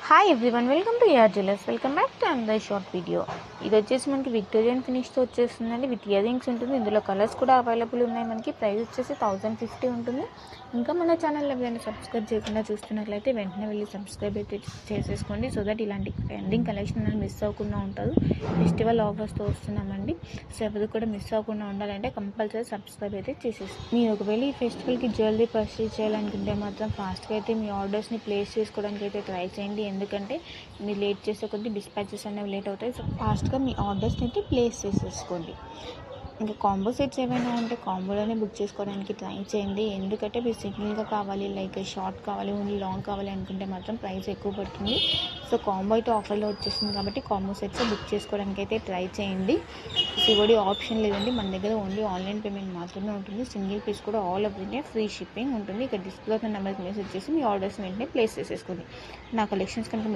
Hi everyone, welcome to యార్ jewellers. Welcome back to another short video. ఇది వచ్చేసి మనకి విక్టోరియన్ ఫినిష్తో వచ్చేస్తుందండి. విత్ ఇయర్ రింగ్స్ ఉంటుంది. ఇందులో కలర్స్ కూడా అవైలబుల్ ఉన్నాయి. మనకి ప్రైస్ వచ్చేసి 1050 ఉంటుంది. ఇంకా మన ఛానల్ ఎవరైనా సబ్స్క్రైబ్ చేయకుండా చూస్తున్నట్లయితే వెంటనే వెళ్ళి సబ్స్క్రైబ్ అయితే చేసేసుకోండి. సో దట్ ఇలాంటి ట్రెండింగ్ కలెక్షన్ అనేది మిస్ అవ్వకుండా ఉంటారు. ఫెస్టివల్ ఆఫర్స్తో వస్తున్నామండి. సో ఎవరు కూడా మిస్ అవ్వకుండా ఉండాలంటే కంపల్సరీ సబ్స్క్రైబ్ అయితే చేసేసి, మీరు ఒకవేళ ఈ ఫెస్టివల్కి జ్యువెలరీ పర్చేస్ చేయాలనుకుంటే మాత్రం ఫాస్ట్గా అయితే మీ ఆర్డర్స్ని ప్లేస్ చేసుకోవడానికి అయితే ట్రై చేయండి. ఎందుకంటే మీరు లేట్ చేసే కొద్ది డిస్పాచెస్ అనేవి లేట్ అవుతాయి. సో ఫాస్ట్గా మీ ఆర్డర్స్ని అయితే ప్లేస్ చేసేసుకోండి. ఇంకా కాంబో సెట్స్ ఏమైనా ఉంటే కాంబోలోనే బుక్ చేసుకోవడానికి ట్రై చేయండి. ఎందుకంటే మీరు సింగిల్గా కావాలి, లైక్ షార్ట్ కావాలి, ఓన్లీ లాంగ్ కావాలి అనుకుంటే మాత్రం ప్రైస్ ఎక్కువ పడుతుంది. సో కాంబో అయితే ఆఫర్లో వచ్చేస్తుంది కాబట్టి కాంబో సెట్స్ బుక్ చేసుకోవడానికి అయితే ట్రై చేయండి. సిఓడి ఆప్షన్ లేదండి, మన దగ్గర ఓన్లీ ఆన్లైన్ పేమెంట్ మాత్రమే ఉంటుంది. సింగిల్ పీస్ కూడా all over India free shipping ఉంటుంది. ఇక్కడ డిస్ప్లే నెంబర్కి మెసేజ్ చేసి మీ ఆర్డర్స్ వెంటనే ప్లేస్ చేసేసుకోండి. నా కలెక్షన్స్ కనుక